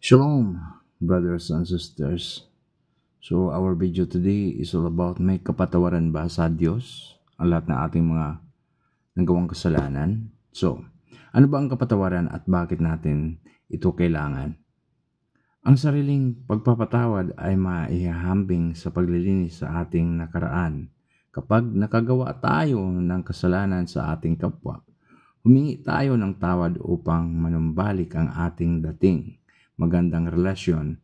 Shalom, brothers and sisters. So, our video today is all about may kapatawaran ba sa Diyos ang lahat ng ating mga nagawang kasalanan? So, ano ba ang kapatawaran at bakit natin ito kailangan? Ang sariling pagpapatawad ay maihahambing sa paglilinis sa ating nakaraan. Kapag nakagawa tayo ng kasalanan sa ating kapwa, humingi tayo ng tawad upang manumbalik ang ating dating magandang relasyon.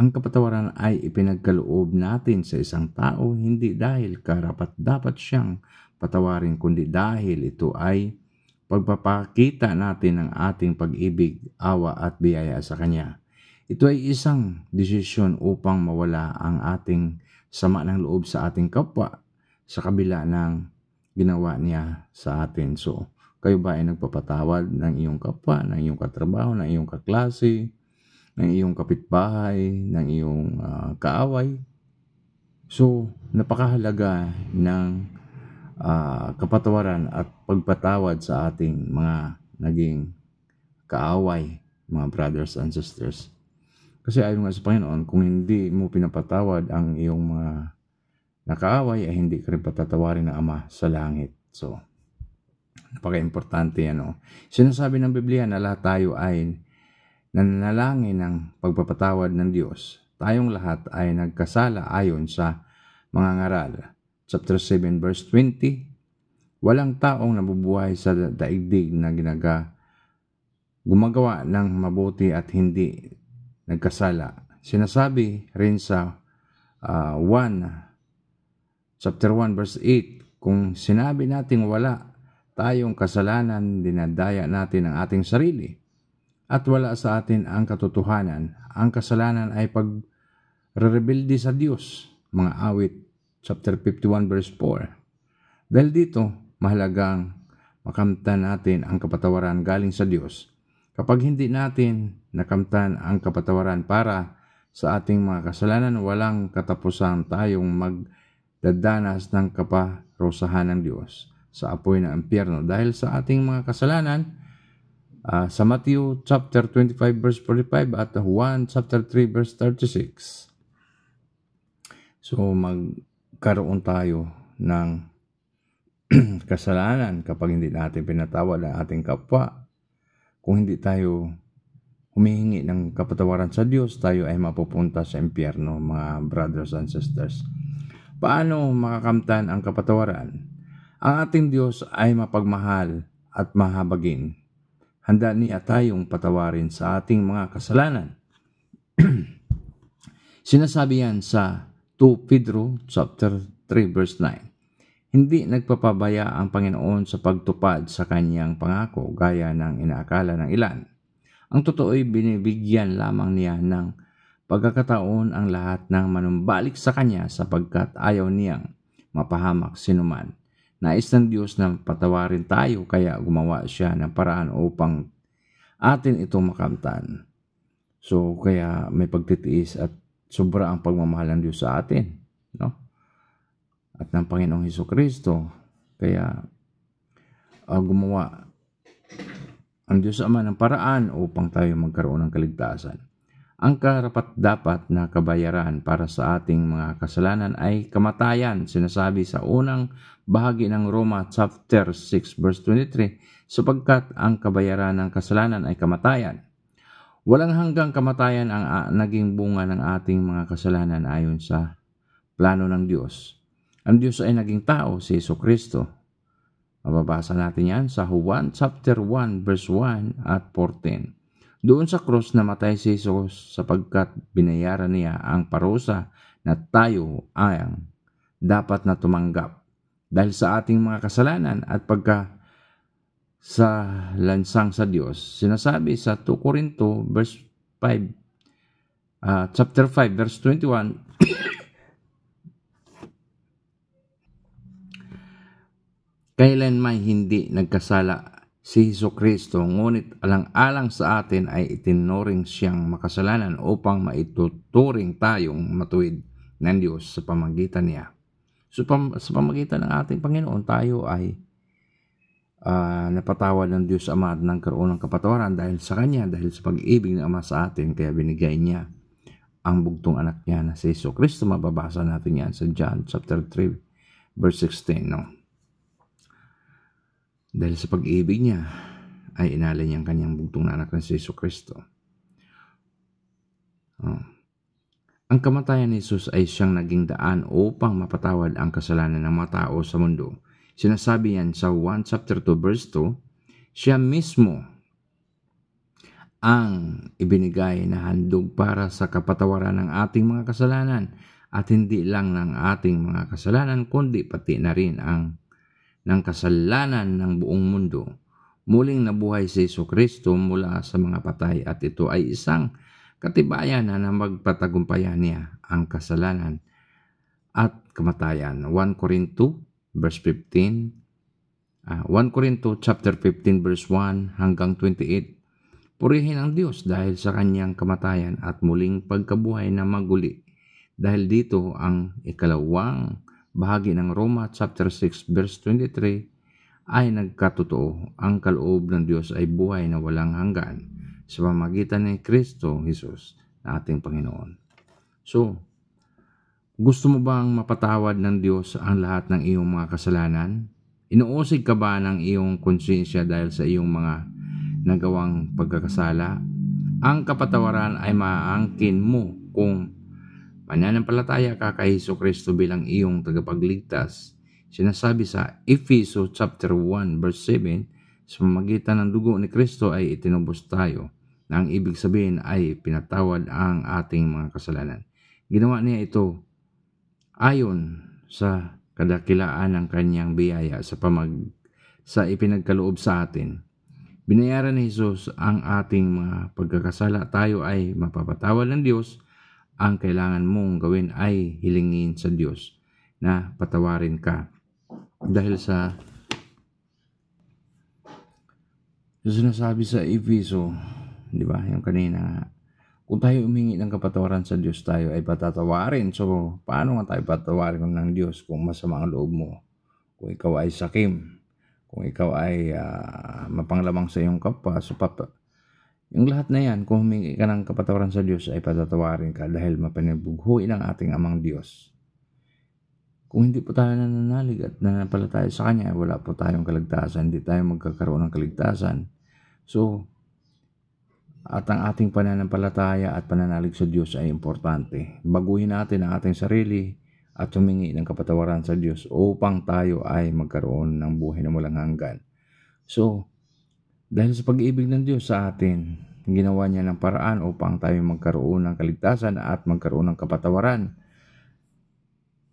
Ang kapatawaran ay ipinagkaloob natin sa isang tao hindi dahil karapat-dapat siyang patawarin kundi dahil ito ay pagpapakita natin ng ating pag-ibig, awa at biyaya sa Kanya. Ito ay isang desisyon upang mawala ang ating sama ng loob sa ating kapwa sa kabila ng ginawa niya sa atin. So, kayo ba ay nagpapatawad ng iyong kapwa, ng iyong katrabaho, ng iyong kaklase, ng iyong kapitbahay, ng iyong kaaway? So, napakahalaga ng kapatawaran at pagpatawad sa ating mga naging kaaway, mga brothers and sisters. Kasi ayon nga sa Panginoon, kung hindi mo pinapatawad ang iyong mga nakaaway, ay hindi ka rin patatawarin ng Ama sa langit. So, napaka-importante yan. Sinasabi ng Biblia na lahat tayo ay nananalangin ng pagpapatawad ng Diyos. Tayong lahat ay nagkasala ayon sa mga ngaral. Chapter 7 verse 20, walang taong nabubuhay sa daigdig na gumagawa ng mabuti at hindi nagkasala. Sinasabi rin sa chapter 1 verse 8, kung sinabi nating wala tayong kasalanan, dinadaya natin ang ating sarili at wala sa atin ang katotohanan. Ang kasalanan ay pagrerebelde sa Diyos. Mga Awit, chapter 51, verse 4. Dahil dito, mahalagang makamtan natin ang kapatawaran galing sa Diyos. Kapag hindi natin nakamtan ang kapatawaran para sa ating mga kasalanan, walang katapusan tayong magdadanas ng kaparusahan ng Diyos sa apoy ng impyerno. Dahil sa ating mga kasalanan, sa Matthew chapter 25 verse 45 at 1 chapter 3 verse 36. So magkaroon tayo ng kasalanan kapag hindi natin pinatawad ang ating kapwa. Kung hindi tayo humihingi ng kapatawaran sa Diyos, tayo ay mapupunta sa impyerno, mga brothers and sisters. Paano makakamtan ang kapatawaran? Ang ating Diyos ay mapagmahal at mahabagin. Handa niya tayong patawarin sa ating mga kasalanan. Sinasabi yan sa 2 Pedro chapter 3 verse 9. Hindi nagpapabaya ang Panginoon sa pagtupad sa kanyang pangako gaya ng inaakala ng ilan. Ang totoo'y binibigyan lamang niya ng pagkakataon ang lahat ng manumbalik sa kanya sapagkat ayaw niyang mapahamak sinuman. Nais ng Diyos na patawarin tayo kaya gumawa siya ng paraan upang atin itong makamtan. So kaya may pagtitiis at sobra ang pagmamahal ng Diyos sa atin, no? At ng Panginoong Hesukristo. Kaya gumawa ang Diyos Ama ng paraan upang tayo magkaroon ng kaligtasan. Ang karapat-dapat na kabayaran para sa ating mga kasalanan ay kamatayan. Sinasabi sa unang bahagi ng Roma chapter 6 verse 23, sapagkat ang kabayaran ng kasalanan ay kamatayan. Walang hanggang kamatayan ang naging bunga ng ating mga kasalanan ayon sa plano ng Diyos. Ang Diyos ay naging tao, si Hesukristo. Mababasa natin yan sa Juan chapter 1 verse 1 at 14. Doon sa krus namatay si Jesus sapagkat binayaran niya ang parusa na tayo ay dapat na tumanggap dahil sa ating mga kasalanan at pagka sa lansang sa Diyos. Sinasabi sa 2 Corinto verse 5, chapter 5 verse 21, kailanman hindi nagkasala si Hesukristo, ngunit alang-alang sa atin ay itinuring siyang makasalanan upang maituturing tayong matuwid ng Diyos sa pamagitan niya. So sa pamagitan ng ating Panginoon, tayo ay napatawad ng Diyos Ama at nagkaroon ng kapatawaran dahil sa Kanya, dahil sa pag-ibig ng Ama sa atin, kaya binigay niya ang bugtong anak niya na si Jesucristo. Mababasa natin yan sa John chapter 3 verse 16, no? Dahil sa pag-ibig niya ay inalay niya ang kanyang bugtong na anak na si Jesucristo. Ang kamatayan ni Jesus ay siyang naging daan upang mapatawad ang kasalanan ng mga tao sa mundo. Sinasabi yan sa 1 chapter 2 verse 2, siya mismo ang ibinigay na handog para sa kapatawaran ng ating mga kasalanan, at hindi lang ng ating mga kasalanan kundi pati na rin ang ng kasalanan ng buong mundo. Muling nabuhay si Jesucristo mula sa mga patay, at ito ay isang katibayan na magpatagumpayan niya ang kasalanan at kamatayan. 1 Corinto verse 15, 1 Corinto chapter 15 verse 1 hanggang 28. Purihin ang Diyos dahil sa kanyang kamatayan at muling pagkabuhay na maguli. Dahil dito ang ikalawang bahagi ng Roma chapter 6 verse 23 ay nagkatotoo. Ang kaloob ng Diyos ay buhay na walang hanggan sa pamamagitan ni Kristo Jesus na ating Panginoon. So, gusto mo bang mapatawad ng Diyos ang lahat ng iyong mga kasalanan? Inuusig ka ba ng iyong konsensya dahil sa iyong mga nagawang pagkakasala? Ang kapatawaran ay maaangkin mo kung mananampalataya ka kay Jesucristo bilang iyong tagapagligtas. Sinasabi sa Efeso chapter 1 verse 7, sa pamamagitan ng dugo ni Kristo ay itinubos tayo, na ang ibig sabihin ay pinatawad ang ating mga kasalanan. Ginawa niya ito ayon sa kadakilaan ng kanyang biyaya sa ipinagkaloob sa atin. Binayaran ni Jesus ang ating mga pagkakasala. Tayo ay mapapatawad ng Diyos. Ang kailangan mong gawin ay hilingin sa Diyos na patawarin ka. Dahil sa sinasabi sa Efeso, di ba, yung kanina, kung tayo umingi ng kapatawaran sa Diyos, tayo ay patatawarin. So, paano nga tayo patawarin ng Diyos kung masama ang loob mo? Kung ikaw ay sakim, kung ikaw ay mapanglamang sa iyong kapwa, so yung lahat na yan, kung humingi ka ng kapatawaran sa Diyos, ay patatawarin ka dahil mapanibughuin ang ating amang Diyos. Kung hindi po tayo nananalig at nananampalataya sa Kanya, wala po tayong kaligtasan, hindi tayo magkakaroon ng kaligtasan. So, at ang ating pananampalataya at pananalig sa Diyos ay importante. Baguhin natin ang ating sarili at humingi ng kapatawaran sa Diyos upang tayo ay magkaroon ng buhay na walang hanggan. So, dahil sa pag-ibig ng Diyos sa atin, ginawa niya ng paraan upang tayo magkaroon ng kaligtasan at magkaroon ng kapatawaran.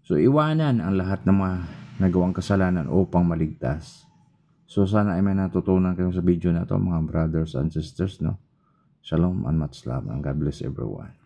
So, iwanan ang lahat ng mga nagawang kasalanan upang maligtas. So, sana ay may natutunan kayo sa video na to, mga brothers and sisters, no? Shalom and much love, and God bless everyone.